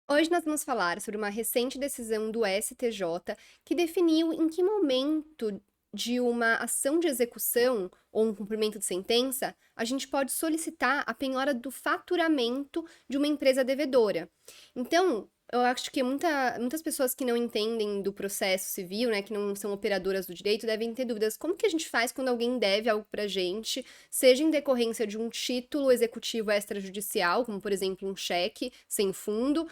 Hoje nós vamos falar sobre uma recente decisão do STJ que definiu em que momento de uma ação de execução ou um cumprimento de sentença a gente pode solicitar a penhora do faturamento de uma empresa devedora. Então, eu acho que muitas pessoas que não entendem do processo civil, né, que não são operadoras do direito, devem ter dúvidas. Como que a gente faz quando alguém deve algo pra gente, seja em decorrência de um título executivo extrajudicial, como por exemplo um cheque sem fundo,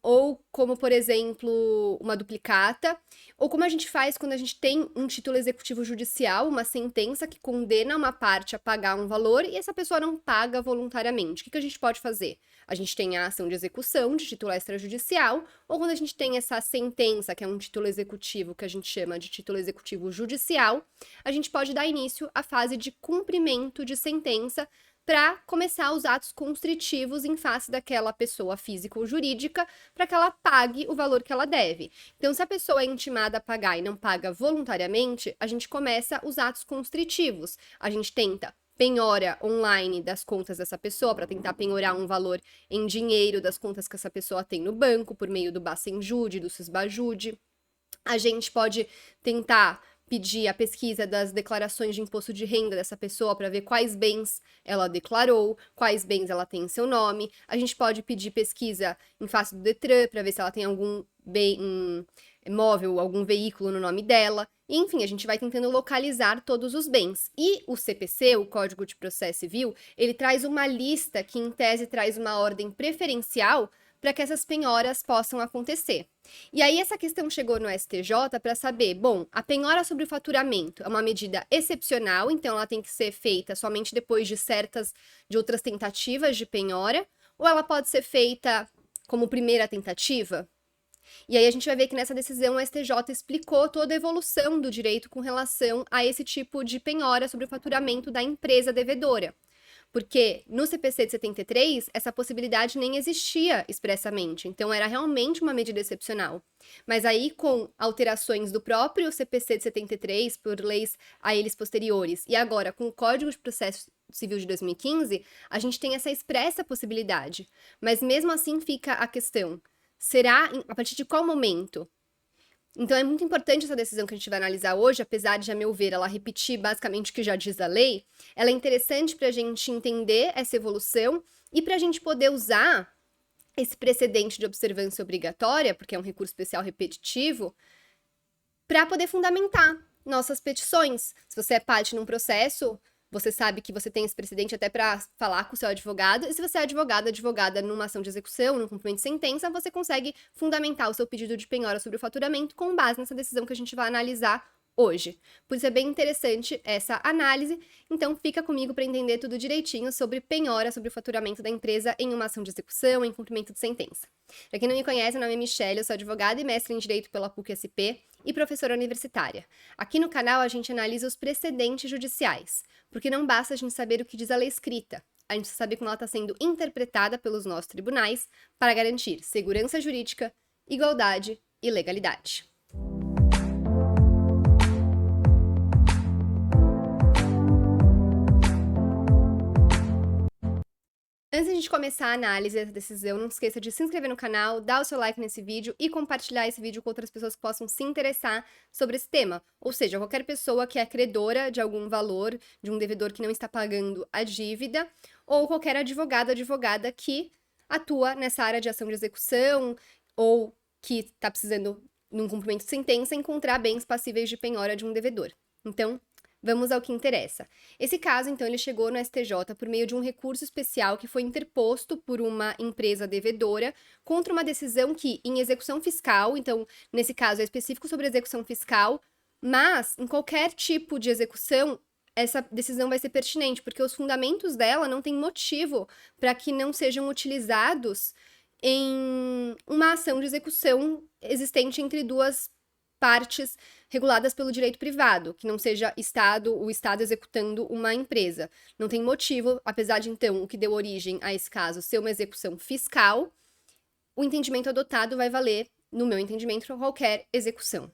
ou como, por exemplo, uma duplicata, ou como a gente faz quando a gente tem um título executivo judicial, uma sentença que condena uma parte a pagar um valor e essa pessoa não paga voluntariamente. O que a gente pode fazer? A gente tem a ação de execução de título extrajudicial, ou quando a gente tem essa sentença, que é um título executivo, que a gente chama de título executivo judicial, a gente pode dar início à fase de cumprimento de sentença para começar os atos constritivos em face daquela pessoa física ou jurídica para que ela pague o valor que ela deve. Então, se a pessoa é intimada a pagar e não paga voluntariamente, a gente começa os atos constritivos. A gente tenta penhora online das contas dessa pessoa para tentar penhorar um valor em dinheiro das contas que essa pessoa tem no banco por meio do Bacenjude, do Sisbajude. A gente pode tentar pedir a pesquisa das declarações de imposto de renda dessa pessoa para ver quais bens ela declarou, quais bens ela tem em seu nome. A gente pode pedir pesquisa em face do Detran para ver se ela tem algum bem móvel, algum veículo no nome dela. Enfim, a gente vai tentando localizar todos os bens. E o CPC, o Código de Processo Civil, ele traz uma lista que, em tese, traz uma ordem preferencial para que essas penhoras possam acontecer. E aí essa questão chegou no STJ para saber, bom, a penhora sobre o faturamento é uma medida excepcional, então ela tem que ser feita somente depois de outras tentativas de penhora, ou ela pode ser feita como primeira tentativa? E aí a gente vai ver que nessa decisão o STJ explicou toda a evolução do direito com relação a esse tipo de penhora sobre o faturamento da empresa devedora. Porque no CPC de 73, essa possibilidade nem existia expressamente, então era realmente uma medida excepcional. Mas aí, com alterações do próprio CPC de 73, por leis a eles posteriores, e agora com o Código de Processo Civil de 2015, a gente tem essa expressa possibilidade. Mas mesmo assim fica a questão: será a partir de qual momento? Então é muito importante essa decisão que a gente vai analisar hoje, apesar de, a meu ver, ela repetir basicamente o que já diz a lei, ela é interessante para a gente entender essa evolução e para a gente poder usar esse precedente de observância obrigatória, porque é um recurso especial repetitivo, para poder fundamentar nossas petições. Se você é parte num processo, você sabe que você tem esse precedente até para falar com o seu advogado, e se você é advogada numa ação de execução, num cumprimento de sentença, você consegue fundamentar o seu pedido de penhora sobre o faturamento com base nessa decisão que a gente vai analisar hoje. Por isso é bem interessante essa análise, então fica comigo para entender tudo direitinho sobre penhora sobre o faturamento da empresa em uma ação de execução, em cumprimento de sentença. Para quem não me conhece, meu nome é Michelle, eu sou advogada e mestre em Direito pela PUC-SP e professora universitária. Aqui no canal a gente analisa os precedentes judiciais, porque não basta a gente saber o que diz a lei escrita, a gente precisa saber como ela está sendo interpretada pelos nossos tribunais para garantir segurança jurídica, igualdade e legalidade. Antes de a gente começar a análise dessa decisão, não esqueça de se inscrever no canal, dar o seu like nesse vídeo e compartilhar esse vídeo com outras pessoas que possam se interessar sobre esse tema. Ou seja, qualquer pessoa que é credora de algum valor, de um devedor que não está pagando a dívida, ou qualquer advogada que atua nessa área de ação de execução ou que está precisando, num cumprimento de sentença, encontrar bens passíveis de penhora de um devedor. Então, vamos ao que interessa. Esse caso, então, ele chegou no STJ por meio de um recurso especial que foi interposto por uma empresa devedora contra uma decisão que, em execução fiscal, então, nesse caso é específico sobre execução fiscal, mas em qualquer tipo de execução, essa decisão vai ser pertinente, porque os fundamentos dela não têm motivo para que não sejam utilizados em uma ação de execução existente entre duas partes reguladas pelo direito privado, que não seja o Estado executando uma empresa. Não tem motivo, apesar de, então, o que deu origem a esse caso ser uma execução fiscal, o entendimento adotado vai valer, no meu entendimento, para qualquer execução.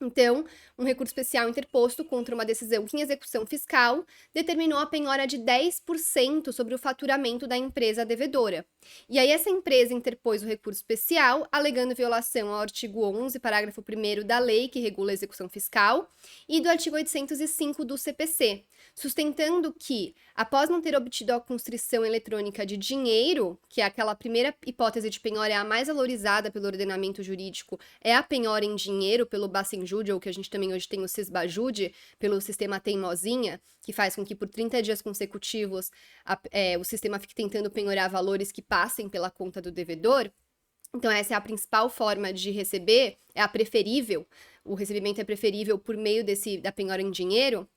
Então, um recurso especial interposto contra uma decisão que, em execução fiscal, determinou a penhora de 10% sobre o faturamento da empresa devedora. E aí, essa empresa interpôs o recurso especial, alegando violação ao artigo 11, parágrafo 1º da lei que regula a execução fiscal e do artigo 805 do CPC, sustentando que, após não ter obtido a constrição eletrônica de dinheiro, que é aquela primeira hipótese de penhora, é a mais valorizada pelo ordenamento jurídico, é a penhora em dinheiro pelo Bacenjude, ou que a gente também hoje tem o Sesbajude, pelo sistema teimosinha, que faz com que por 30 dias consecutivos o sistema fique tentando penhorar valores que passem pela conta do devedor. Então, essa é a principal forma de receber, é a preferível. O recebimento é preferível por meio da penhora em dinheiro.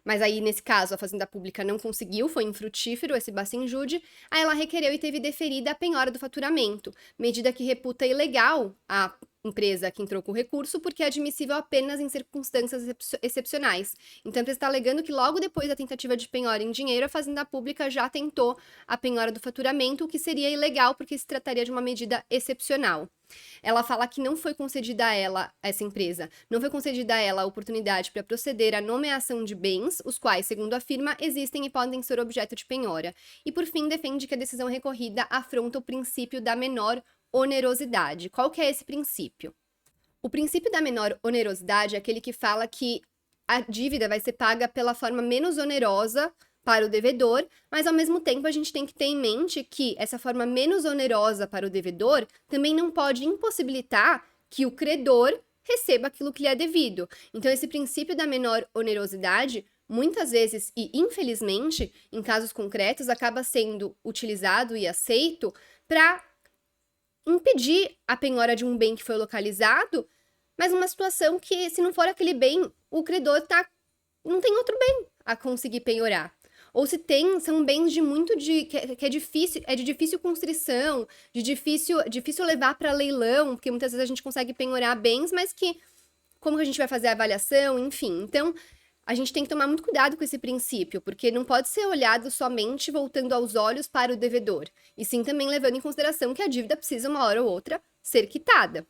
Mas aí, nesse caso, a Fazenda Pública não conseguiu, foi infrutífero esse bacenjude, aí ela requereu e teve deferida a penhora do faturamento, medida que reputa ilegal a empresa que entrou com o recurso, porque é admissível apenas em circunstâncias excepcionais. Então, a empresa está alegando que logo depois da tentativa de penhora em dinheiro, a Fazenda Pública já tentou a penhora do faturamento, o que seria ilegal, porque se trataria de uma medida excepcional. Ela fala que não foi concedida a ela, essa empresa, não foi concedida a ela a oportunidade para proceder à nomeação de bens, os quais, segundo afirma, existem e podem ser objeto de penhora. E, por fim, defende que a decisão recorrida afronta o princípio da menor onerosidade. Qual que é esse princípio? O princípio da menor onerosidade é aquele que fala que a dívida vai ser paga pela forma menos onerosa para o devedor, mas ao mesmo tempo a gente tem que ter em mente que essa forma menos onerosa para o devedor também não pode impossibilitar que o credor receba aquilo que lhe é devido. Então, esse princípio da menor onerosidade, muitas vezes e infelizmente, em casos concretos, acaba sendo utilizado e aceito para impedir a penhora de um bem que foi localizado, mas uma situação que, se não for aquele bem, o credor não tem outro bem a conseguir penhorar. Ou se tem, são bens que é de difícil constrição, de difícil levar para leilão, porque muitas vezes a gente consegue penhorar bens, mas que, como que a gente vai fazer a avaliação, enfim. Então, a gente tem que tomar muito cuidado com esse princípio, porque não pode ser olhado somente voltando aos olhos para o devedor, e sim também levando em consideração que a dívida precisa, uma hora ou outra, ser quitada.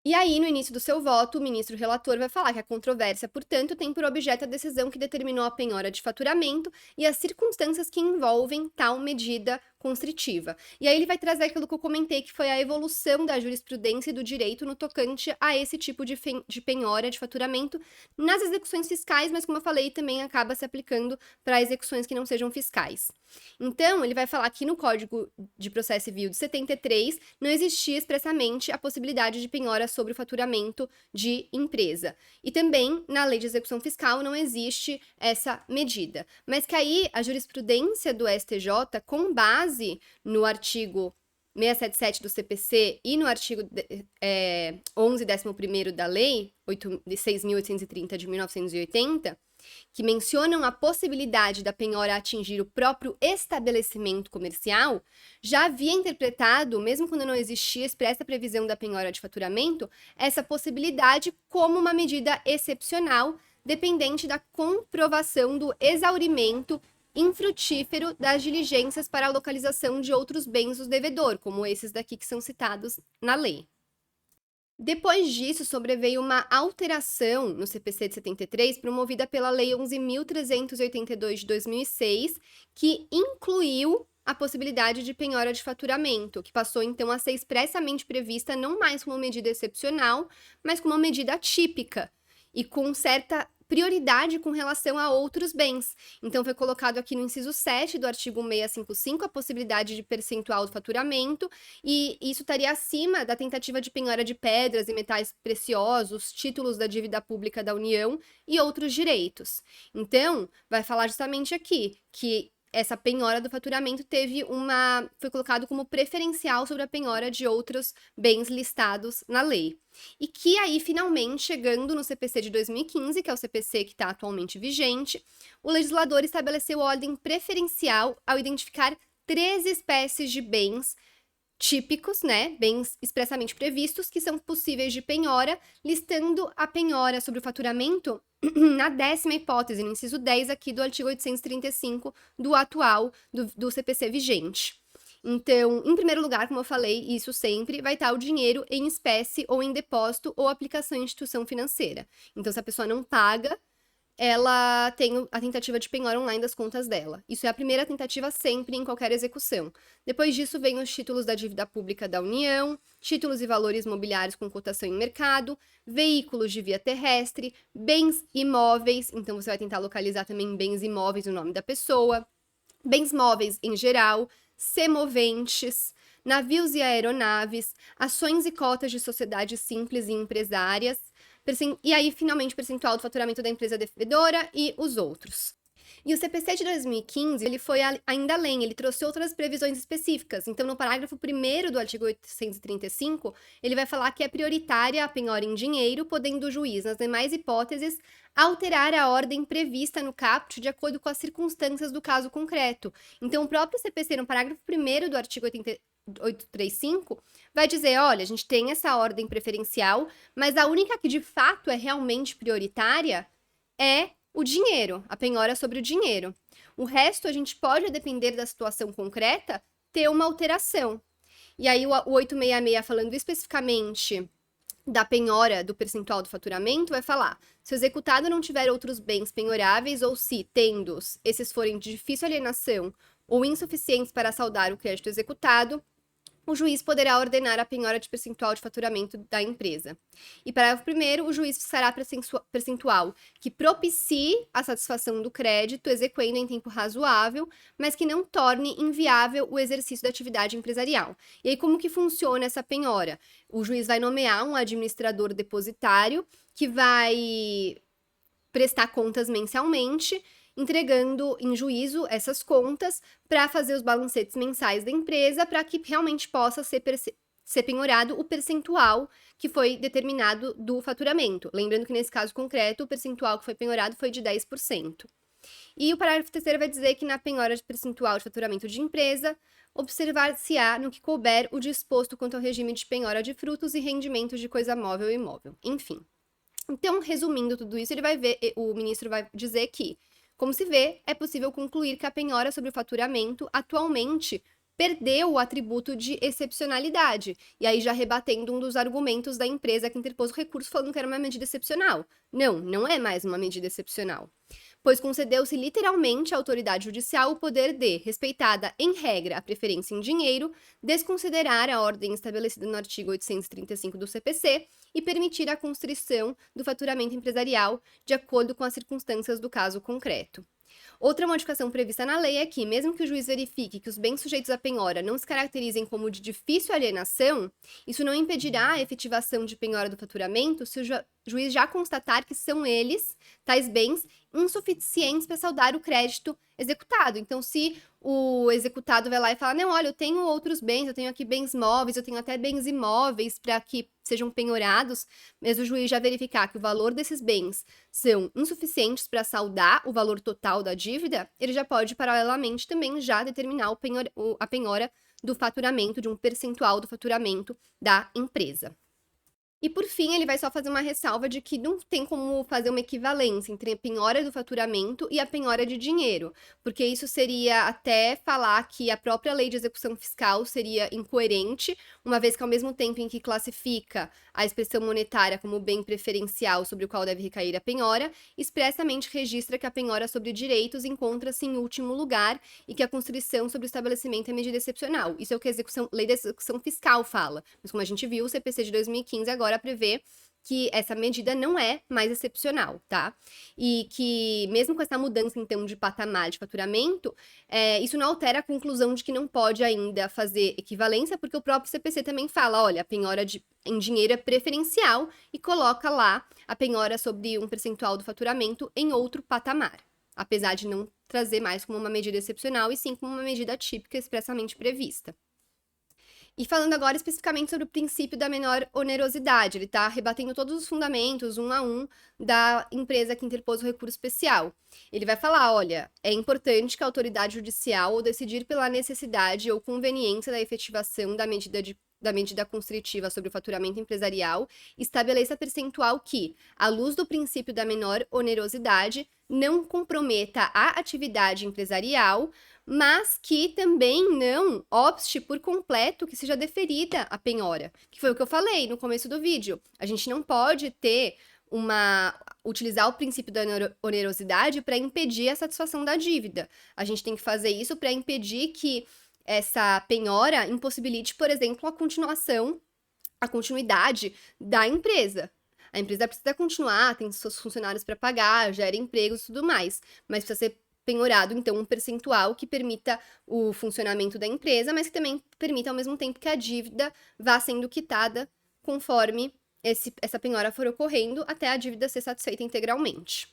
E aí, no início do seu voto, o ministro relator vai falar que a controvérsia, portanto, tem por objeto a decisão que determinou a penhora de faturamento e as circunstâncias que envolvem tal medida constritiva. E aí ele vai trazer aquilo que eu comentei, que foi a evolução da jurisprudência e do direito no tocante a esse tipo de penhora de faturamento nas execuções fiscais, mas como eu falei, também acaba se aplicando para execuções que não sejam fiscais. Então, ele vai falar que no Código de Processo Civil de 73 não existia expressamente a possibilidade de penhora sobre o faturamento de empresa. E também, na Lei de Execução Fiscal, não existe essa medida. Mas que aí a jurisprudência do STJ, com base no artigo 677 do CPC e no artigo 11, 11º da Lei 6.830 de 1980, que mencionam a possibilidade da penhora atingir o próprio estabelecimento comercial, já havia interpretado, mesmo quando não existia expressa previsão da penhora de faturamento, essa possibilidade como uma medida excepcional, dependente da comprovação do exaurimento infrutífero das diligências para a localização de outros bens do devedor, como esses daqui que são citados na lei. Depois disso, sobreveio uma alteração no CPC de 73, promovida pela Lei 11.382 de 2006, que incluiu a possibilidade de penhora de faturamento, que passou então a ser expressamente prevista não mais como medida excepcional, mas como uma medida atípica e com certa prioridade com relação a outros bens. Então, foi colocado aqui no inciso 7 do artigo 655 a possibilidade de percentual do faturamento, e isso estaria acima da tentativa de penhora de pedras e metais preciosos, títulos da dívida pública da União e outros direitos. Então, vai falar justamente aqui que essa penhora do faturamento foi colocado como preferencial sobre a penhora de outros bens listados na lei. E que aí, finalmente, chegando no CPC de 2015, que é o CPC que está atualmente vigente, o legislador estabeleceu ordem preferencial ao identificar 3 espécies de bens típicos, né, bens expressamente previstos, que são possíveis de penhora, listando a penhora sobre o faturamento na 10ª hipótese, no inciso 10 aqui do artigo 835 do atual, do CPC vigente. Então, em primeiro lugar, como eu falei, isso sempre vai estar o dinheiro em espécie ou em depósito ou aplicação em instituição financeira. Então, se a pessoa não paga, ela tem a tentativa de penhora online das contas dela. Isso é a primeira tentativa sempre em qualquer execução. Depois disso, vem os títulos da dívida pública da União, títulos e valores mobiliários com cotação em mercado, veículos de via terrestre, bens imóveis, então você vai tentar localizar também bens imóveis, o nome da pessoa, bens móveis em geral, semoventes, navios e aeronaves, ações e cotas de sociedades simples e empresárias, e aí, finalmente, o percentual do faturamento da empresa devedora e os outros. E o CPC de 2015, ele foi ainda além, ele trouxe outras previsões específicas. Então, no parágrafo 1º do artigo 835, ele vai falar que é prioritária a penhora em dinheiro, podendo o juiz, nas demais hipóteses, alterar a ordem prevista no caput de acordo com as circunstâncias do caso concreto. Então, o próprio CPC, no parágrafo 1º do artigo 835, vai dizer, olha, a gente tem essa ordem preferencial, mas a única que de fato é realmente prioritária é o dinheiro, a penhora sobre o dinheiro. O resto, a gente pode, a depender da situação concreta, ter uma alteração. E aí, o 866, falando especificamente da penhora do percentual do faturamento, vai falar: se o executado não tiver outros bens penhoráveis ou se, tendo-os, esses forem de difícil alienação ou insuficientes para saldar o crédito executado, o juiz poderá ordenar a penhora de percentual de faturamento da empresa. E parágrafo 1º, o juiz fixará percentual que propicie a satisfação do crédito, exequendo em tempo razoável, mas que não torne inviável o exercício da atividade empresarial. E aí, como que funciona essa penhora? O juiz vai nomear um administrador depositário que vai prestar contas mensalmente, entregando em juízo essas contas para fazer os balancetes mensais da empresa, para que realmente possa ser penhorado o percentual que foi determinado do faturamento. Lembrando que nesse caso concreto, o percentual que foi penhorado foi de 10%. E o parágrafo 3º vai dizer que na penhora de percentual de faturamento de empresa, observar-se-á no que couber o disposto quanto ao regime de penhora de frutos e rendimentos de coisa móvel e imóvel. Enfim. Então, resumindo tudo isso, o ministro vai dizer que, como se vê, é possível concluir que a penhora sobre o faturamento atualmente perdeu o atributo de excepcionalidade, e aí já rebatendo um dos argumentos da empresa que interpôs o recurso falando que era uma medida excepcional. Não, não é mais uma medida excepcional, pois concedeu-se literalmente à autoridade judicial o poder de, respeitada em regra a preferência em dinheiro, desconsiderar a ordem estabelecida no artigo 835 do CPC e permitir a constrição do faturamento empresarial de acordo com as circunstâncias do caso concreto. Outra modificação prevista na lei é que, mesmo que o juiz verifique que os bens sujeitos à penhora não se caracterizem como de difícil alienação, isso não impedirá a efetivação de penhora do faturamento se o juiz já constatar que são eles, tais bens, insuficientes para saldar o crédito executado. Então, se o executado vai lá e fala, não, olha, eu tenho outros bens, eu tenho aqui bens móveis, eu tenho até bens imóveis para que sejam penhorados, mas o juiz já verificar que o valor desses bens são insuficientes para saldar o valor total da dívida, ele já pode, paralelamente, também já determinar a penhora do faturamento, de um percentual do faturamento da empresa. E, por fim, ele vai só fazer uma ressalva de que não tem como fazer uma equivalência entre a penhora do faturamento e a penhora de dinheiro, porque isso seria até falar que a própria lei de execução fiscal seria incoerente, uma vez que, ao mesmo tempo em que classifica a expressão monetária como bem preferencial sobre o qual deve recair a penhora, expressamente registra que a penhora sobre direitos encontra-se em último lugar e que a constrição sobre o estabelecimento é medida excepcional. Isso é o que a lei de execução fiscal fala. Mas, como a gente viu, o CPC de 2015 agora prevê que essa medida não é mais excepcional, tá? E que, mesmo com essa mudança, então, de patamar de faturamento, isso não altera a conclusão de que não pode ainda fazer equivalência, porque o próprio CPC também fala, olha, a penhora em dinheiro é preferencial e coloca lá a penhora sobre um percentual do faturamento em outro patamar, apesar de não trazer mais como uma medida excepcional e sim como uma medida típica expressamente prevista. E falando agora especificamente sobre o princípio da menor onerosidade, ele está rebatendo todos os fundamentos, um a um, da empresa que interpôs o recurso especial. Ele vai falar, olha, é importante que a autoridade judicial, ao decidir pela necessidade ou conveniência da efetivação da medida constritiva sobre o faturamento empresarial, estabeleça percentual que, à luz do princípio da menor onerosidade, não comprometa a atividade empresarial, mas que também não obste por completo que seja deferida a penhora, que foi o que eu falei no começo do vídeo. A gente não pode utilizar o princípio da onerosidade para impedir a satisfação da dívida. A gente tem que fazer isso para impedir que essa penhora impossibilite, por exemplo, a continuidade da empresa. A empresa precisa continuar, tem seus funcionários para pagar, gera empregos e tudo mais, mas precisa ser penhorado, então, um percentual que permita o funcionamento da empresa, mas que também permita, ao mesmo tempo, que a dívida vá sendo quitada conforme essa penhora for ocorrendo, até a dívida ser satisfeita integralmente.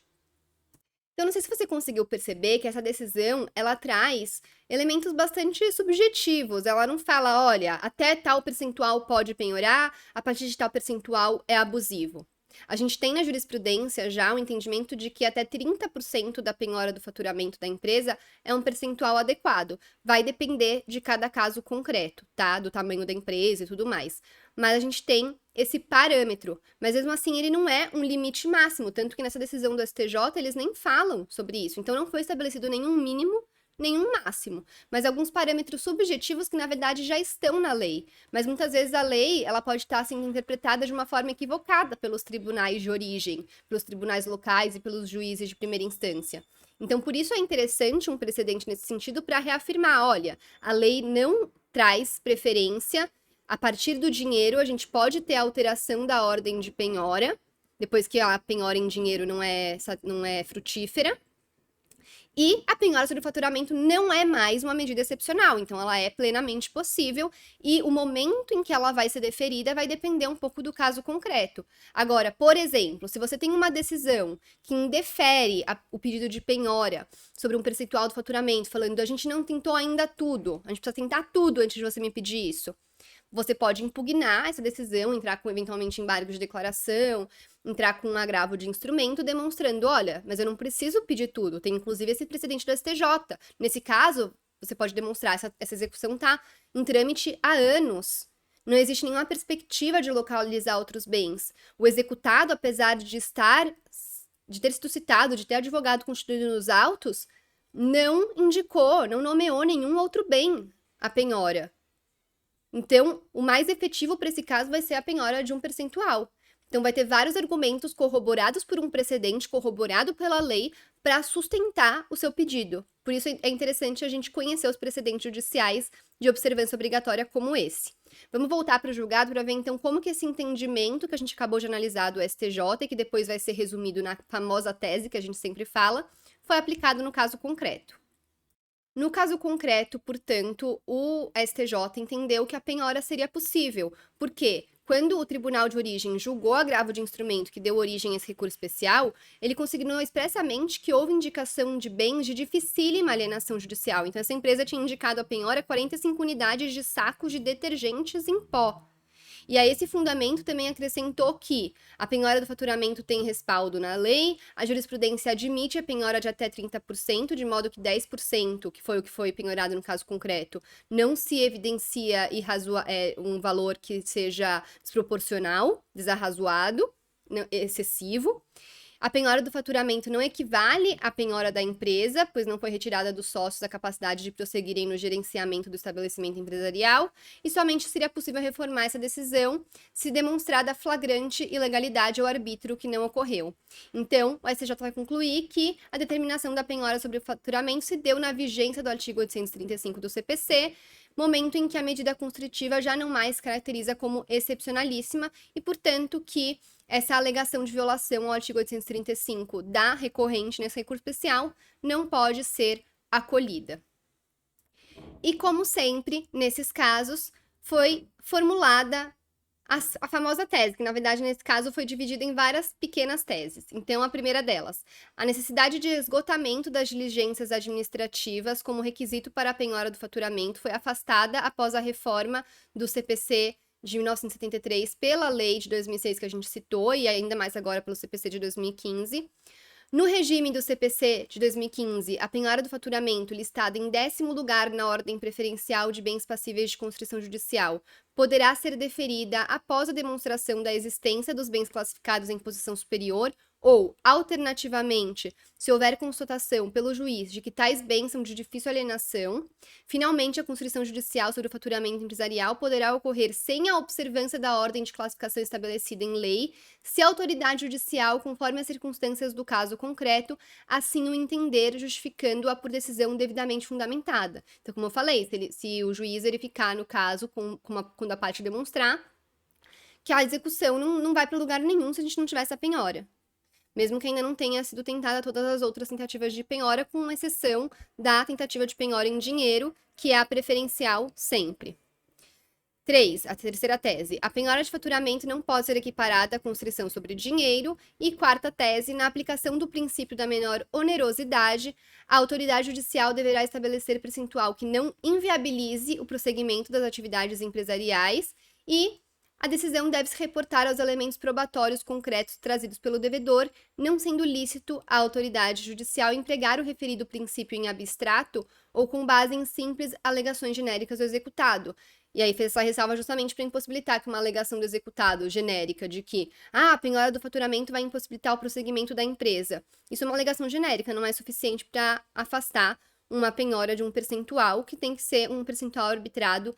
Então, não sei se você conseguiu perceber que essa decisão, ela traz elementos bastante subjetivos. Ela não fala, olha, até tal percentual pode penhorar, a partir de tal percentual é abusivo. A gente tem na jurisprudência já o entendimento de que até 30% da penhora do faturamento da empresa é um percentual adequado. Vai depender de cada caso concreto, tá? Do tamanho da empresa e tudo mais. Mas a gente tem esse parâmetro. Mas mesmo assim, ele não é um limite máximo. Tanto que nessa decisão do STJ, eles nem falam sobre isso. Então, não foi estabelecido nenhum mínimo, nenhum máximo, mas alguns parâmetros subjetivos que na verdade já estão na lei. Mas muitas vezes a lei, ela pode estar sendo interpretada de uma forma equivocada pelos tribunais de origem, pelos tribunais locais e pelos juízes de primeira instância. Então, por isso é interessante um precedente nesse sentido para reafirmar, olha, a lei não traz preferência. A partir do dinheiro, a gente pode ter alteração da ordem de penhora, depois que a penhora em dinheiro não é frutífera. E a penhora sobre o faturamento não é mais uma medida excepcional, então ela é plenamente possível e o momento em que ela vai ser deferida vai depender um pouco do caso concreto. Agora, por exemplo, se você tem uma decisão que indefere o pedido de penhora sobre um percentual do faturamento, falando a gente não tentou ainda tudo, a gente precisa tentar tudo antes de você me pedir isso. Você pode impugnar essa decisão, entrar com eventualmente embargo de declaração, entrar com um agravo de instrumento, demonstrando, olha, mas eu não preciso pedir tudo, tem inclusive esse precedente do STJ. Nesse caso, você pode demonstrar, essa execução está em trâmite há anos. Não existe nenhuma perspectiva de localizar outros bens. O executado, apesar de ter sido citado, de ter advogado constituído nos autos, não indicou, não nomeou nenhum outro bem à penhora. Então, o mais efetivo para esse caso vai ser a penhora de um percentual. Então, vai ter vários argumentos corroborados por um precedente, corroborado pela lei, para sustentar o seu pedido. Por isso, é interessante a gente conhecer os precedentes judiciais de observância obrigatória como esse. Vamos voltar para o julgado para ver, então, como que esse entendimento que a gente acabou de analisar do STJ, e que depois vai ser resumido na famosa tese que a gente sempre fala, foi aplicado no caso concreto. No caso concreto, portanto, o STJ entendeu que a penhora seria possível, porque quando o tribunal de origem julgou o agravo de instrumento que deu origem a esse recurso especial, ele consignou expressamente que houve indicação de bens de dificílima alienação judicial. Então, essa empresa tinha indicado a penhora 45 unidades de sacos de detergentes em pó. E a esse fundamento também acrescentou que a penhora do faturamento tem respaldo na lei, a jurisprudência admite a penhora de até 30%, de modo que 10%, que foi o que foi penhorado no caso concreto, não se evidencia um valor que seja desproporcional, desarrazoado, excessivo. A penhora do faturamento não equivale à penhora da empresa, pois não foi retirada dos sócios a capacidade de prosseguirem no gerenciamento do estabelecimento empresarial, e somente seria possível reformar essa decisão se demonstrada flagrante ilegalidade ou arbítrio que não ocorreu. Então, o STJ vai concluir que a determinação da penhora sobre o faturamento se deu na vigência do artigo 835 do CPC, momento em que a medida constritiva já não mais caracteriza como excepcionalíssima e, portanto, que essa alegação de violação ao artigo 835 da recorrente nesse recurso especial não pode ser acolhida. E, como sempre, nesses casos, foi formulada a famosa tese, que na verdade nesse caso foi dividida em várias pequenas teses. Então, a primeira delas, a necessidade de esgotamento das diligências administrativas como requisito para a penhora do faturamento foi afastada após a reforma do CPC de 1973 pela lei de 2006 que a gente citou, e ainda mais agora pelo CPC de 2015. No regime do CPC de 2015, a penhora do faturamento, listada em 10º lugar na ordem preferencial de bens passíveis de constrição judicial, poderá ser deferida após a demonstração da existência dos bens classificados em posição superior Ou, alternativamente, se houver constatação pelo juiz de que tais bens são de difícil alienação, finalmente a construção judicial sobre o faturamento empresarial poderá ocorrer sem a observância da ordem de classificação estabelecida em lei, se a autoridade judicial, conforme as circunstâncias do caso concreto, assim o entender, justificando-a por decisão devidamente fundamentada. Então, como eu falei, se o juiz verificar no caso, quando a parte demonstrar, que a execução não vai para lugar nenhum se a gente não tiver essa penhora. Mesmo que ainda não tenha sido tentada todas as outras tentativas de penhora, com exceção da tentativa de penhora em dinheiro, que é a preferencial sempre. 3. A terceira tese. A penhora de faturamento não pode ser equiparada à constrição sobre dinheiro. E quarta tese. Na aplicação do princípio da menor onerosidade, a autoridade judicial deverá estabelecer percentual que não inviabilize o prosseguimento das atividades empresariais e a decisão deve se reportar aos elementos probatórios concretos trazidos pelo devedor, não sendo lícito à autoridade judicial empregar o referido princípio em abstrato ou com base em simples alegações genéricas do executado. E aí fez essa ressalva justamente para impossibilitar que uma alegação do executado genérica de que a penhora do faturamento vai impossibilitar o prosseguimento da empresa. Isso é uma alegação genérica, não é suficiente para afastar uma penhora de um percentual, que tem que ser um percentual arbitrado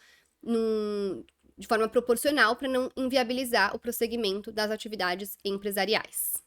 de forma proporcional para não inviabilizar o prosseguimento das atividades empresariais.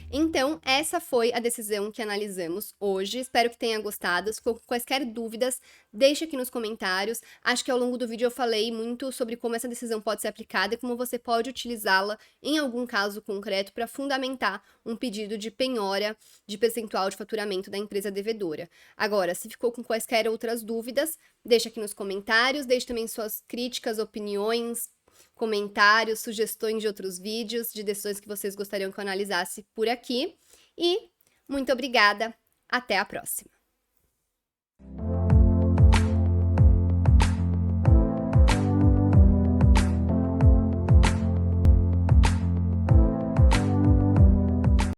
Então, essa foi a decisão que analisamos hoje. Espero que tenha gostado. Se ficou com quaisquer dúvidas, deixe aqui nos comentários. Acho que ao longo do vídeo eu falei muito sobre como essa decisão pode ser aplicada e como você pode utilizá-la em algum caso concreto para fundamentar um pedido de penhora de percentual de faturamento da empresa devedora. Agora, se ficou com quaisquer outras dúvidas, deixe aqui nos comentários, deixe também suas críticas, opiniões, comentários, sugestões de outros vídeos, de decisões que vocês gostariam que eu analisasse por aqui. E muito obrigada, até a próxima!